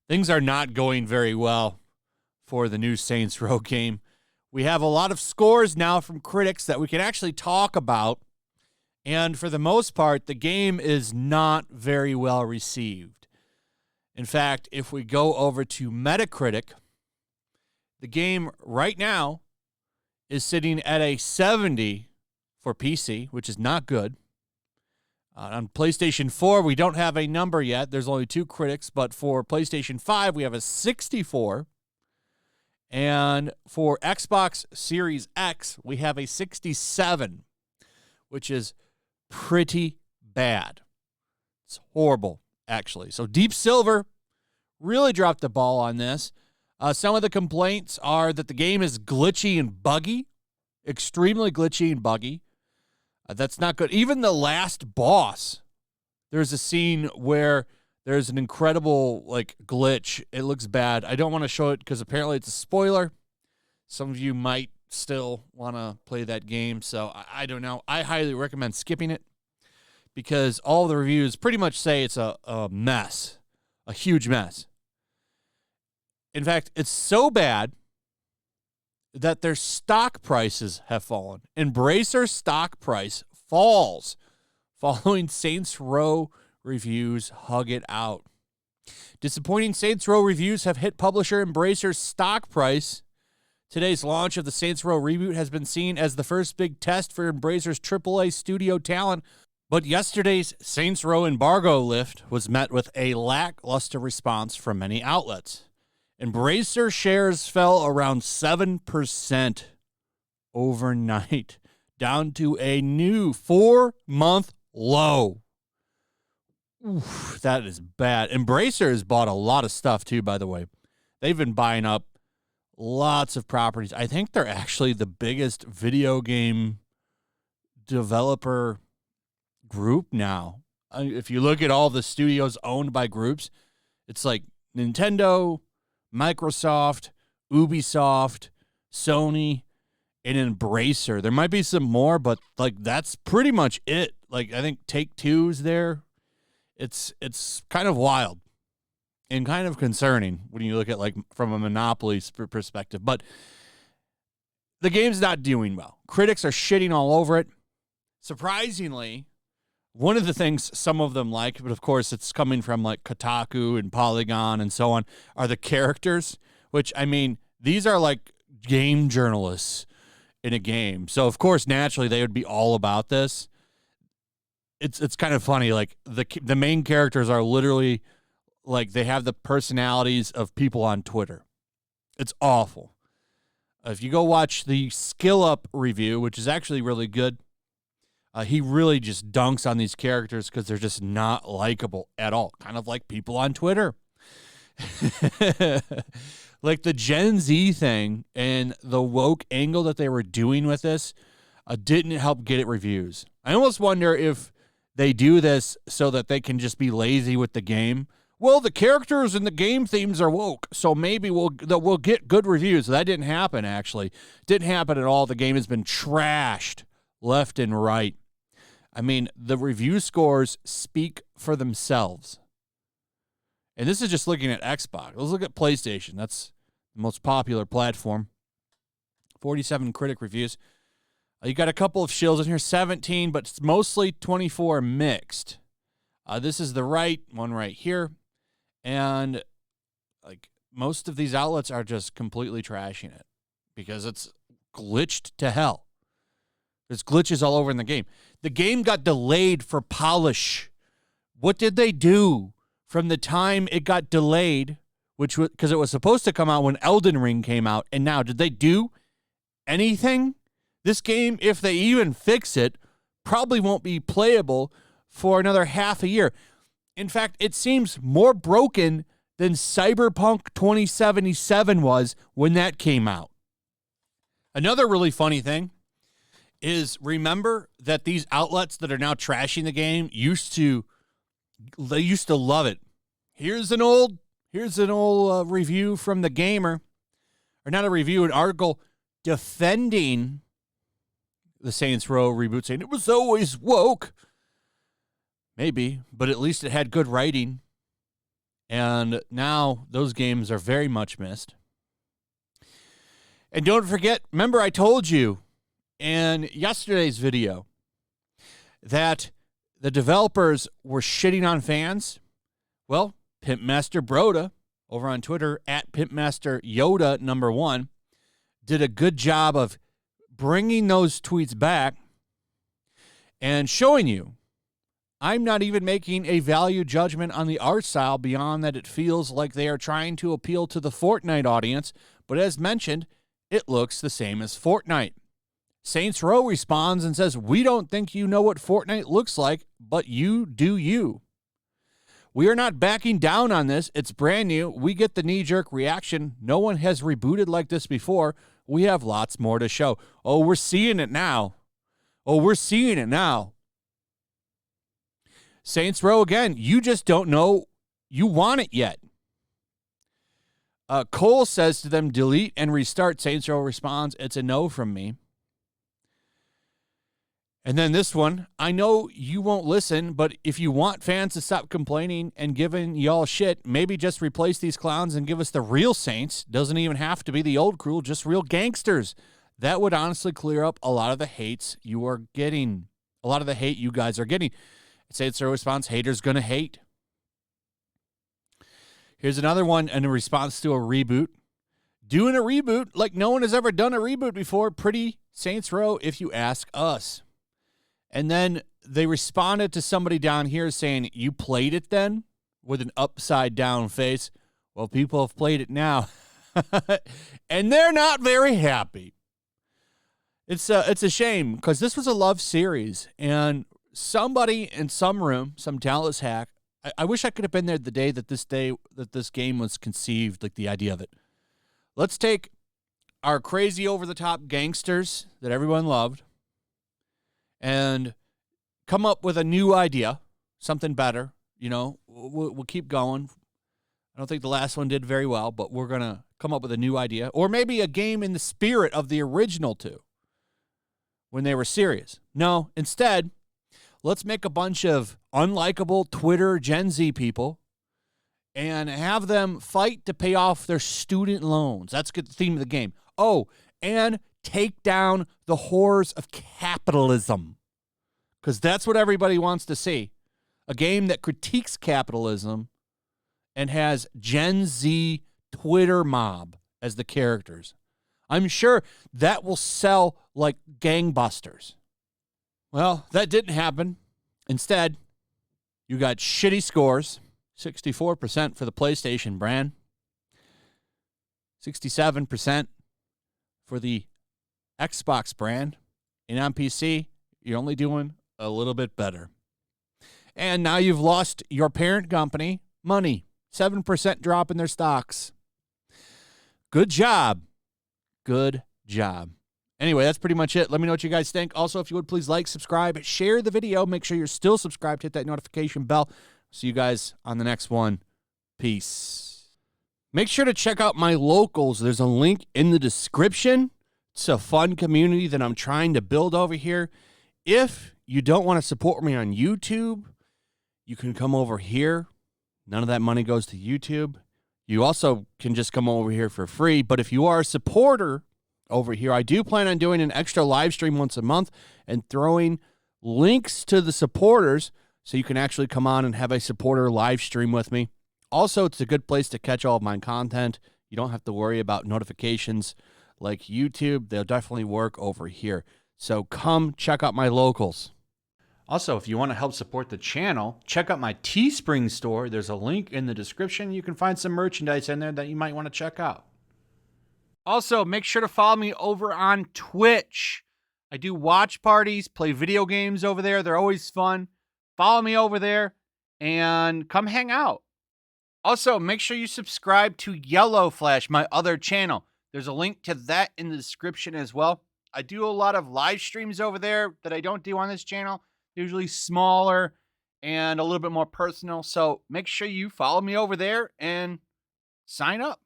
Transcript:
Things are not going very well for the new Saints Row game. We have a lot of scores now from critics that we can actually talk about. And for the most part, the game is not very well received. In fact, if we go over to Metacritic, the game right now is sitting at a 70 for PC, which is not good. On PlayStation 4, we don't have a number yet. There's only 2 critics, but for PlayStation 5, we have a 64. And for Xbox Series X, we have a 67, which is pretty bad. It's horrible, actually. So Deep Silver really dropped the ball on this. Some of the complaints are that the game is glitchy and buggy, extremely glitchy and buggy. That's not good. Even the last boss, there's a scene where there's an incredible glitch. It looks bad. I don't want to show it because apparently it's a spoiler. Some of you might still want to play that game, so I don't know. I highly recommend skipping it because all the reviews pretty much say it's a mess, a huge mess. In fact, it's so bad that their stock prices have fallen. Embracer stock price falls following Saints Row reviews hug it out. Disappointing Saints Row reviews have hit publisher Embracer's stock price. Today's launch of the Saints Row Reboot has been seen as the first big test for Embracer's AAA studio talent, but yesterday's Saints Row embargo lift was met with a lackluster response from many outlets. Embracer shares fell around 7% overnight, down to a new 4-month low. Oof, that is bad. Embracer has bought a lot of stuff, too, by the way. They've been buying up lots of properties. I think they're actually the biggest video game developer group now. If you look at all the studios owned by groups, it's like Nintendo, Microsoft, Ubisoft, Sony, and Embracer. There might be some more, but that's pretty much it. I think Take-Two's there. It's kind of wild and kind of concerning when you look at from a monopoly perspective. But the game's not doing well. Critics are shitting all over it. Surprisingly, one of the things some of them like, but of course it's coming from Kotaku and Polygon and so on, are the characters, which, I mean, these are game journalists in a game. So, of course, naturally, they would be all about this. It's kind of funny. The main characters are literally, they have the personalities of people on Twitter. It's awful. If you go watch the Skill Up review, which is actually really good, he really just dunks on these characters because they're just not likable at all. Kind of like people on Twitter. The Gen Z thing and the woke angle that they were doing with this didn't help get it reviews. I almost wonder if they do this so that they can just be lazy with the game. Well, the characters and the game themes are woke, so maybe we'll get good reviews. That didn't happen, actually. Didn't happen at all. The game has been trashed left and right. I mean, the review scores speak for themselves. And this is just looking at Xbox. Let's look at PlayStation. That's the most popular platform. 47 critic reviews. You got a couple of shills in here, 17, but it's mostly 24 mixed. This is the right one right here. And most of these outlets are just completely trashing it because it's glitched to hell. There's glitches all over in the game. The game got delayed for polish. What did they do from the time it got delayed, which was because it was supposed to come out when Elden Ring came out, and now did they do anything? This game, if they even fix it, probably won't be playable for another half a year. In fact, it seems more broken than Cyberpunk 2077 was when that came out. Another really funny thing is, remember that these outlets that are now trashing the game used to love it. Here's an old review from The Gamer, or not a review, an article defending the Saints Row reboot saying it was always woke. Maybe, but at least it had good writing. And now those games are very much missed. And don't forget, remember I told you in yesterday's video that the developers were shitting on fans? Well, Pimpmaster Broda over on Twitter at Pimpmaster Yoda #1 did a good job of bringing those tweets back and showing you I'm not even making a value judgment on the art style beyond that it feels like they are trying to appeal to the Fortnite audience, but as mentioned, it looks the same as Fortnite. Saints Row responds and says, we don't think you know what Fortnite looks like, but you do you. We are not backing down on this. It's brand new. We get the knee-jerk reaction. No one has rebooted like this before. We have lots more to show. Oh, we're seeing it now. Oh, we're seeing it now. Saints Row, again, you just don't know you want it yet. Cole says to them, delete and restart. Saints Row responds, it's a no from me. And then this one, I know you won't listen, but if you want fans to stop complaining and giving y'all shit, maybe just replace these clowns and give us the real Saints. Doesn't even have to be the old crew, just real gangsters. That would honestly clear up a lot of the hates you are getting. A lot of the hate you guys are getting. Saints Row response, haters gonna hate. Here's another one in response to a reboot. Doing a reboot like no one has ever done a reboot before. Pretty Saints Row if you ask us. And then they responded to somebody down here saying, you played it then? With an upside down face. Well, people have played it now. And they're not very happy. It's a shame because this was a love series. And somebody in some room, some Dallas hack, I wish I could have been there the day that this game was conceived, like the idea of it. Let's take our crazy over-the-top gangsters that everyone loved and come up with a new idea, something better. You know, we'll keep going. I don't think the last one did very well, but we're going to come up with a new idea. Or maybe a game in the spirit of the original two when they were serious. No, instead, let's make a bunch of unlikable Twitter Gen Z people and have them fight to pay off their student loans. That's the theme of the game. Oh, and take down the horrors of capitalism. Because that's what everybody wants to see. A game that critiques capitalism and has Gen Z Twitter mob as the characters. I'm sure that will sell like gangbusters. Well, that didn't happen. Instead, you got shitty scores, 64% for the PlayStation brand, 67% for the Xbox brand, and on PC, you're only doing a little bit better. And now you've lost your parent company money, 7% drop in their stocks. Good job. Good job. Anyway, that's pretty much it. Let me know what you guys think. Also, if you would, please like, subscribe, share the video. Make sure you're still subscribed. Hit that notification bell. See you guys on the next one. Peace. Make sure to check out my locals. There's a link in the description. It's a fun community that I'm trying to build over here. If you don't want to support me on YouTube, you can come over here. None of that money goes to YouTube. You also can just come over here for free. But if you are a supporter over here, I do plan on doing an extra live stream once a month and throwing links to the supporters so you can actually come on and have a supporter live stream with me. Also, it's a good place to catch all of my content. You don't have to worry about notifications like YouTube. They'll definitely work over here. So come check out my locals. Also, if you want to help support the channel, check out my Teespring store. There's a link in the description. You can find some merchandise in there that you might want to check out. Also, make sure to follow me over on Twitch. I do watch parties, play video games over there. They're always fun. Follow me over there and come hang out. Also, make sure you subscribe to YellowFlash, my other channel. There's a link to that in the description as well. I do a lot of live streams over there that I don't do on this channel. Usually smaller and a little bit more personal. So make sure you follow me over there and sign up.